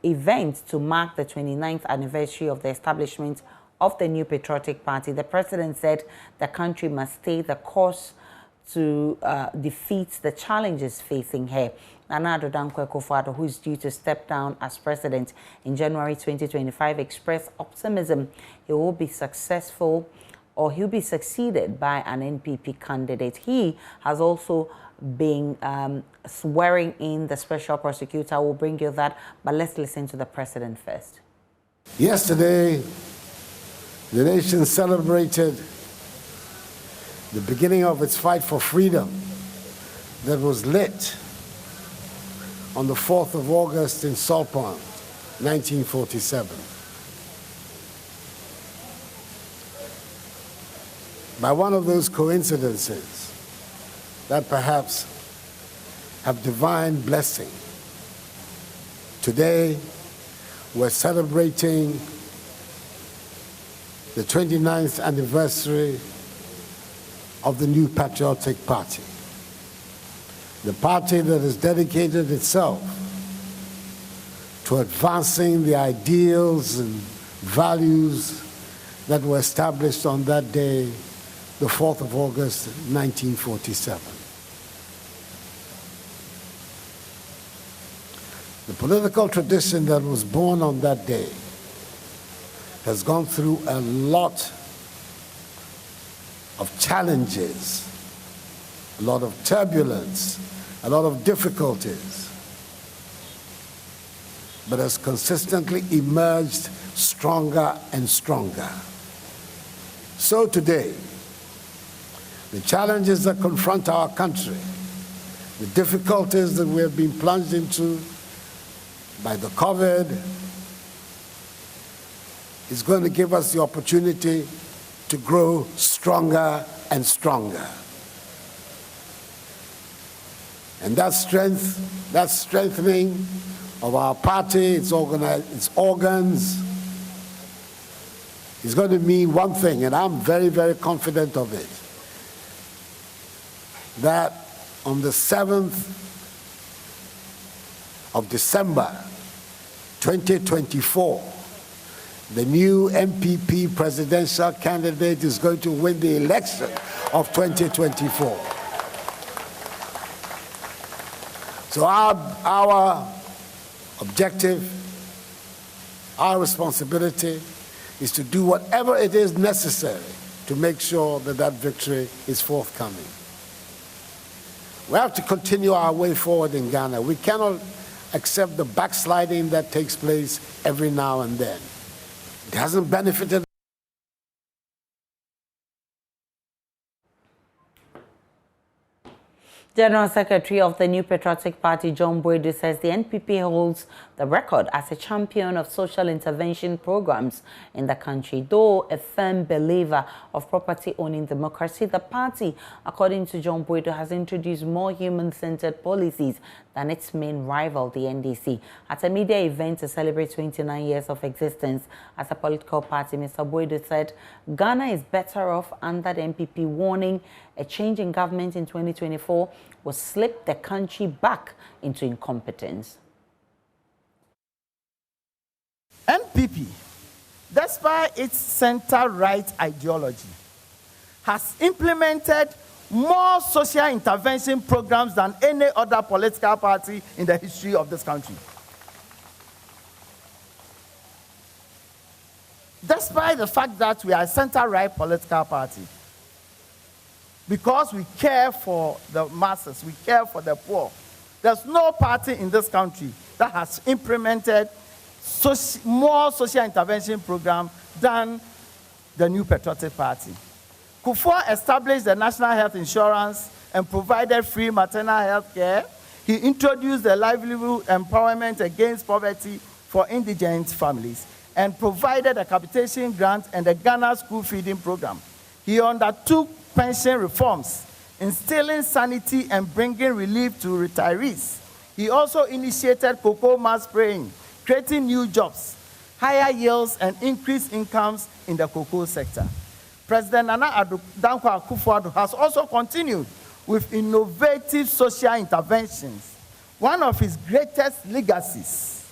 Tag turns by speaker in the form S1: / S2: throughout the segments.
S1: event to mark the 29th anniversary of the establishment of the new Patriotic Party. The president said the country must stay the course to defeat the challenges facing her. Nana Addo Dankwa Akufo-Addo, who is due to step down as president in January 2025, expressed optimism he will be successful, or he'll be succeeded by an NPP candidate. He has also been swearing in the special prosecutor. We'll bring you that, but let's listen to the president first.
S2: Yesterday, the nation celebrated the beginning of its fight for freedom that was lit on the 4th of August in Salt Pond, 1947. By one of those coincidences that perhaps have divine blessing, today we're celebrating the 29th anniversary of the new Patriotic Party, the party that has dedicated itself to advancing the ideals and values that were established on that day, the 4th of August, 1947. The political tradition that was born on that day has gone through a lot of challenges, a lot of turbulence, a lot of difficulties, but has consistently emerged stronger and stronger. So today, the challenges that confront our country, the difficulties that we have been plunged into by the COVID, is going to give us the opportunity to grow stronger and stronger. And that strength, that strengthening of our party, its organs, is going to mean one thing, and I'm very, very confident of it, that on the 7th of December, 2024, the new NPP presidential candidate is going to win the election of 2024. So our objective, our responsibility is to do whatever it is necessary to make sure that that victory is forthcoming. We have to continue our way forward in Ghana. We cannot accept the backsliding that takes place every now and then. It hasn't benefited.
S1: General Secretary of the new Patriotic Party, John Boadu, says the NPP holds the record as a champion of social intervention programs in the country. Though a firm believer of property-owning democracy, the party, according to John Boadu, has introduced more human-centered policies than its main rival, the NDC. At a media event to celebrate 29 years of existence as a political party, Mr. Boadu said Ghana is better off under the NPP, warning a change in government in 2024 will slip the country back into incompetence.
S3: NPP, despite its center-right ideology, has implemented more social intervention programs than any other political party in the history of this country. Despite the fact that we are a center-right political party, because we care for the masses, we care for the poor, there's no party in this country that has implemented more social intervention programs than the new Patriotic Party. Kufuor established the National Health Insurance and provided free maternal health care. He introduced the Livelihood Empowerment Against Poverty for indigent families and provided a capitation grant and the Ghana School Feeding Program. He undertook pension reforms, instilling sanity and bringing relief to retirees. He also initiated cocoa mass spraying, creating new jobs, higher yields, and increased incomes in the cocoa sector. President Nana Addo Dankwa Akufo-Addo has also continued with innovative social interventions. One of his greatest legacies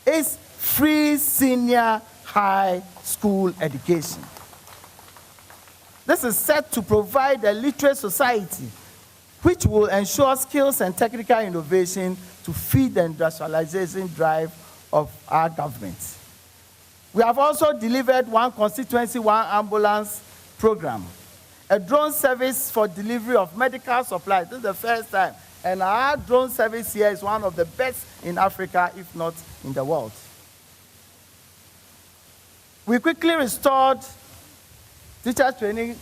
S3: is free senior high school education. This is set to provide a literate society which will ensure skills and technical innovation to feed the industrialization drive of our government. We have also delivered one constituency, one ambulance program, a drone service for delivery of medical supplies. This is the first time. And our drone service here is one of the best in Africa, if not in the world. We quickly restored teacher training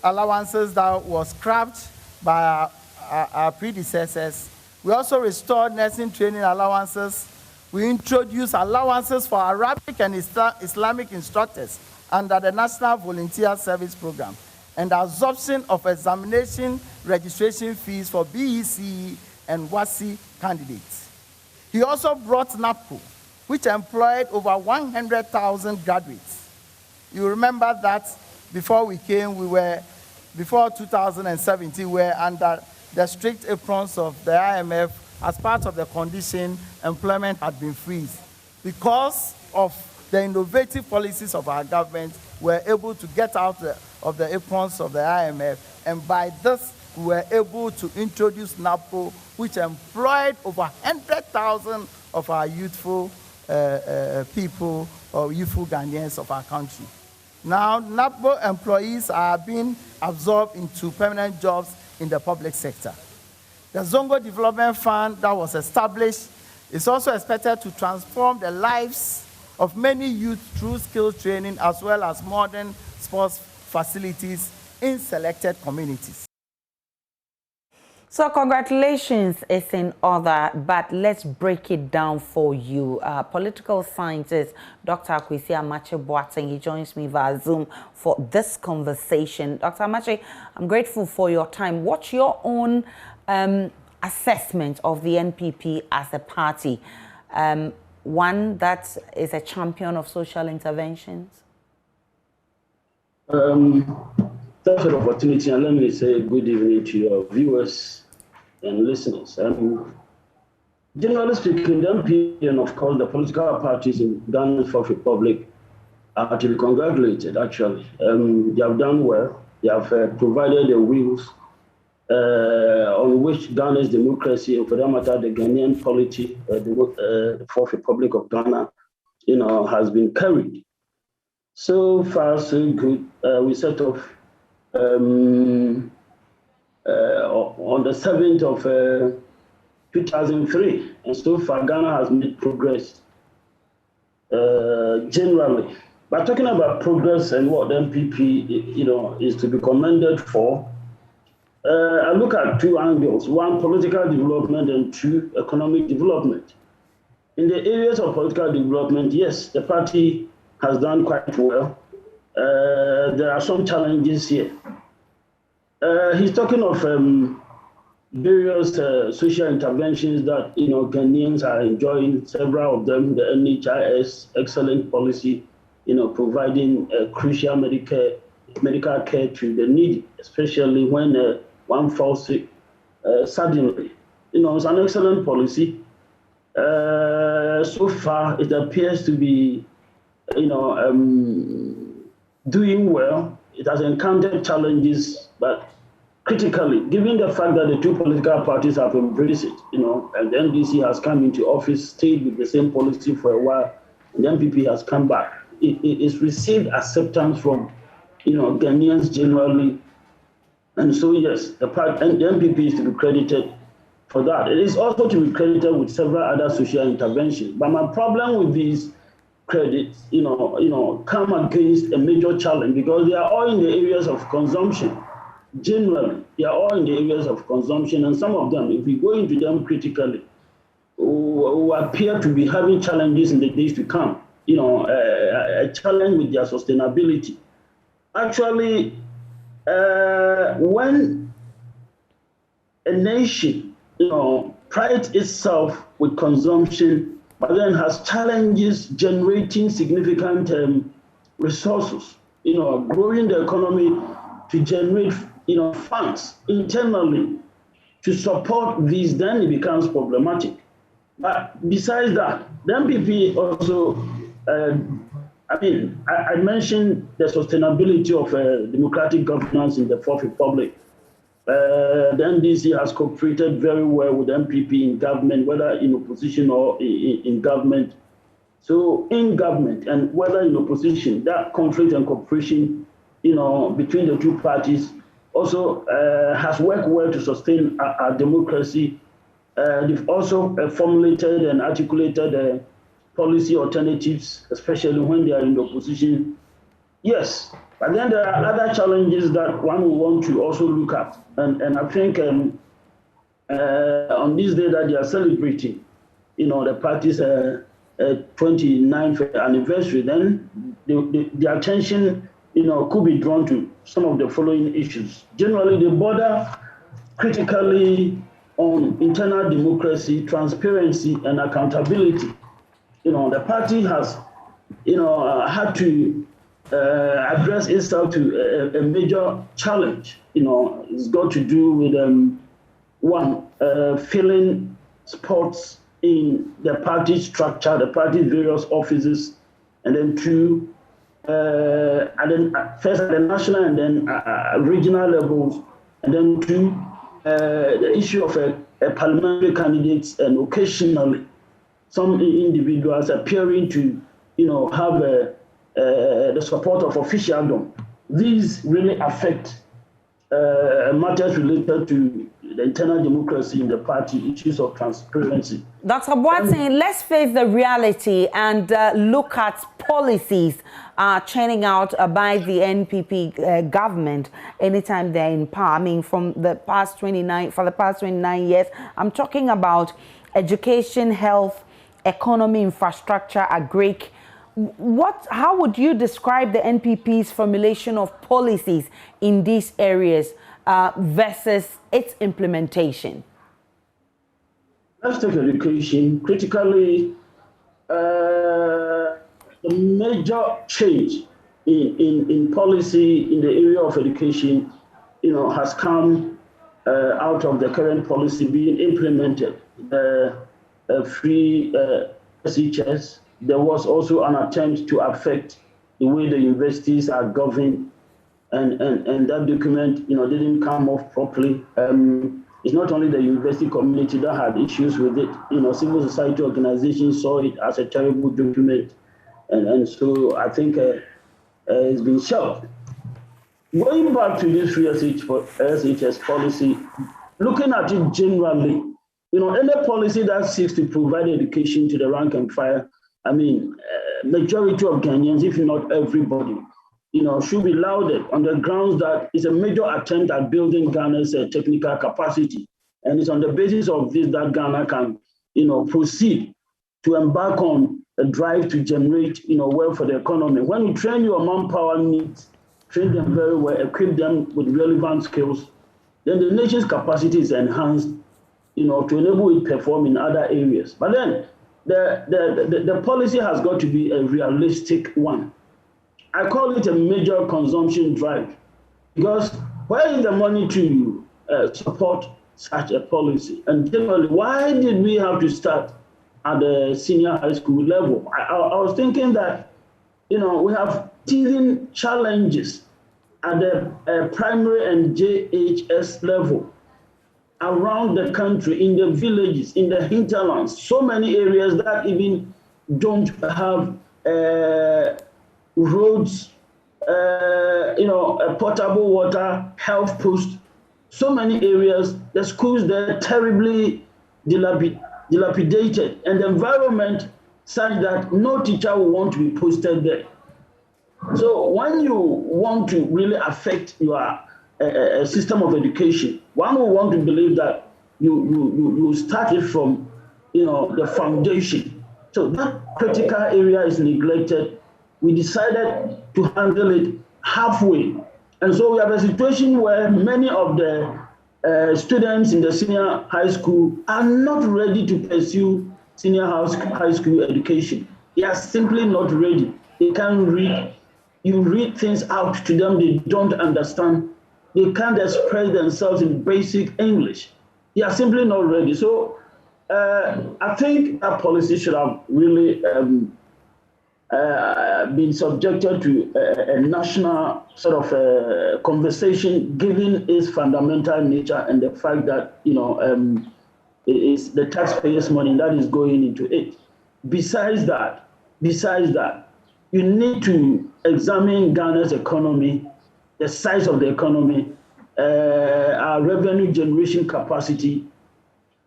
S3: allowances that was scrapped by our predecessors. We also restored nursing training allowances. We introduced allowances for Arabic and Islamic instructors under the National Volunteer Service Program, and the absorption of examination registration fees for BEC and WASI candidates. He also brought NAPCO, which employed over 100,000 graduates. You remember that before we came, before 2017, we were under the strict aprons of the IMF. As part of the condition, employment had been freezed. Because of the innovative policies of our government, we were able to get out of the aprons of the IMF, and by this, we were able to introduce NAPCO, which employed over 100,000 of our youthful people, or youthful Ghanaians of our country. Now, NAPCO employees are being absorbed into permanent jobs in the public sector. The Zongo Development Fund that was established is also expected to transform the lives of many youth through skill training as well as modern sports facilities in selected communities.
S1: So congratulations is in order, but let's break it down for you. Political scientist Dr. Kwesi Amache Boateng, he joins me via Zoom for this conversation. Dr. Amache, I'm grateful for your time. What's your own assessment of the NPP as a party? One that is a champion of social interventions?
S4: Thanks for the opportunity, and let me say good evening to your viewers and listeners. Generally speaking, the NPP and of course the political parties in Ghana's Fourth Republic are to be congratulated, actually. They have done well. They have provided the wheels on which Ghana's democracy, and for that matter, the Ghanaian polity, the Fourth Republic of Ghana, has been carried. So far, so good. We set off on the 7th of 2003, and so far Ghana has made progress generally. But talking about progress and what the NPP, is to be commended for, I look at two angles: one, political development, and two, economic development. In the areas of political development, yes, the party has done quite well. There are some challenges here. He's talking of various social interventions that Ghanaians are enjoying. Several of them, the NHIS, excellent policy, providing crucial medical care to the needy, especially when one falls sick suddenly. It's an excellent policy. So far, it appears to be, doing well. It has encountered challenges, but critically, given the fact that the two political parties have embraced it, and the NDC has come into office, stayed with the same policy for a while, and the NPP has come back, it's received acceptance from, Ghanaians generally. And so, yes, the NPP is to be credited for that. It is also to be credited with several other social interventions. But my problem with these credits, come against a major challenge, because they are all in the areas of consumption. Generally, they are all in the areas of consumption, and some of them, if we go into them critically, will appear to be having challenges in the days to come. A challenge with their sustainability. Actually, when a nation, prides itself with consumption, but then has challenges generating significant resources, growing the economy to generate, funds internally to support these, then it becomes problematic. But besides that, the NPP also, I mentioned the sustainability of democratic governance in the Fourth Republic. The NDC has cooperated very well with the NPP in government, whether in opposition or in government. So in government and whether in opposition, that conflict and cooperation, between the two parties also has worked well to sustain our democracy. They've also formulated and articulated policy alternatives, especially when they are in the opposition. Yes, but then there are other challenges that one will want to also look at. And I think on this day that they are celebrating, the party's 29th anniversary, then the attention, could be drawn to some of the following issues. Generally, they border critically on internal democracy, transparency, and accountability. The party has, had to address itself to a major challenge. It's got to do with one, filling spots in the party structure, the party's various offices, and then two, and then first at the national and then regional levels, and then two, the issue of parliamentary candidates, and occasionally some individuals appearing to, have the support of officialdom. These really affect matters related to the internal democracy in the party, issues of transparency.
S1: Dr. Boadu, let's face the reality and look at policies churning out by the NPP government anytime they're in power. I mean, for the past 29 years, I'm talking about education, health, economy, infrastructure, agric. How would you describe the NPP's formulation of policies in these areas versus its implementation?
S4: Let's take education. Critically, the major change in policy in the area of education, has come out of the current policy being implemented. The free SHS. There was also an attempt to affect the way the universities are governed, and that document, didn't come off properly. It's not only the university community that had issues with it. Civil society organizations saw it as a terrible document, and so I think it's been shelved. Going back to this free SHS policy, looking at it generally, any policy that seeks to provide education to the rank and file, majority of Ghanaians, if not everybody, should be lauded on the grounds that it's a major attempt at building Ghana's technical capacity. And it's on the basis of this that Ghana can, proceed to embark on a drive to generate, wealth for the economy. When you train your manpower needs, train them very well, equip them with relevant skills, then the nation's capacity is enhanced, to enable it to perform in other areas. But then the policy has got to be a realistic one. I call it a major consumption drive, because where is the money to support such a policy? And generally, why did we have to start at the senior high school level? I was thinking that, we have teething challenges at the primary and JHS level around the country, in the villages, in the hinterlands, so many areas that even don't have roads, potable water, health post. So many areas, the schools there terribly dilapidated, and the environment such that no teacher will want to be posted there. So when you want to really affect your system of education, one will want to believe that you start it from the foundation. So that critical area is neglected. We decided to handle it halfway. And so we have a situation where many of the students in the senior high school are not ready to pursue senior high school education. They are simply not ready. They can't read. You read things out to them, they don't understand. They can't express themselves in basic English. They are simply not ready. So I think that policy should have really been subjected to a national sort of conversation, given its fundamental nature and the fact that it is the taxpayers' money that is going into it. Besides that, you need to examine Ghana's economy, the size of the economy, our revenue generation capacity,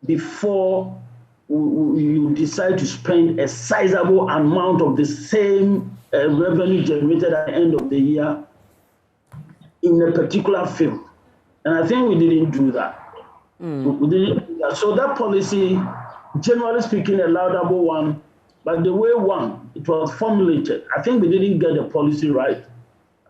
S4: before you decide to spend a sizable amount of the same revenue generated at the end of the year in a particular field. And I think we didn't do that. We didn't do that. So that policy, generally speaking, a laudable one, but the way it was formulated, I think we didn't get the policy right.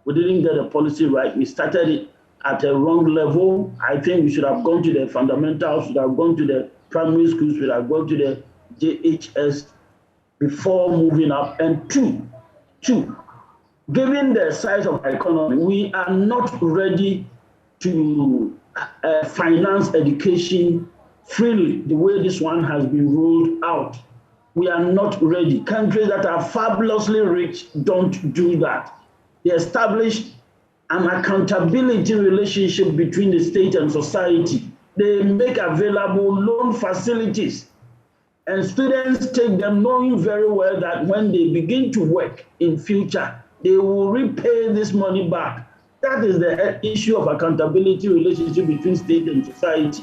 S4: We started it at a wrong level. I think we should have gone to the fundamentals, should have gone to the primary schools, should have gone to the JHS before moving up. And two, given the size of the economy, we are not ready to finance education freely the way this one has been rolled out. We are not ready. Countries that are fabulously rich don't do that. They establish an accountability relationship between the state and society. They make available loan facilities, and students take them knowing very well that when they begin to work in future, they will repay this money back. That is the issue of accountability relationship between state and society.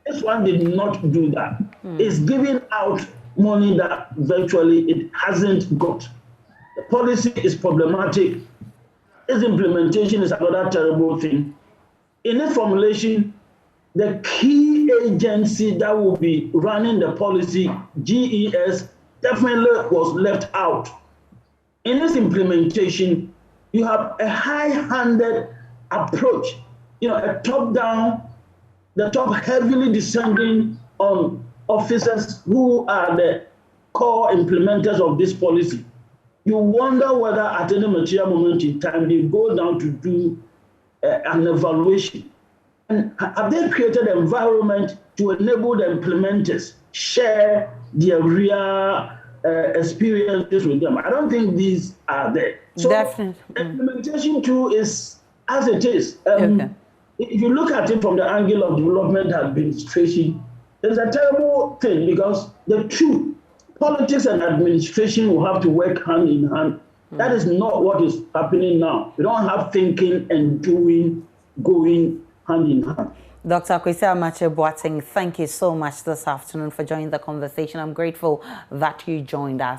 S4: This one did not do that. It's giving out money that virtually it hasn't got. The policy is problematic. Its implementation is another terrible thing. In its formulation, the key agency that will be running the policy, GES, definitely was left out. In its implementation, you have a high-handed approach, a top-down, the top heavily descending on officers who are the core implementers of this policy. You wonder whether at any material moment in time they go down to do an evaluation. And have they created an environment to enable the implementers share their real experiences with them? I don't think these are there. So
S1: definitely.
S4: Implementation too is as it is. If you look at it from the angle of development administration, it's a terrible thing because the two, politics and administration, will have to work hand in hand. That is not what is happening now. We don't have thinking and doing going hand in hand.
S1: Dr. Kwesi Amache Boateng, thank you so much this afternoon for joining the conversation. I'm grateful that you joined us.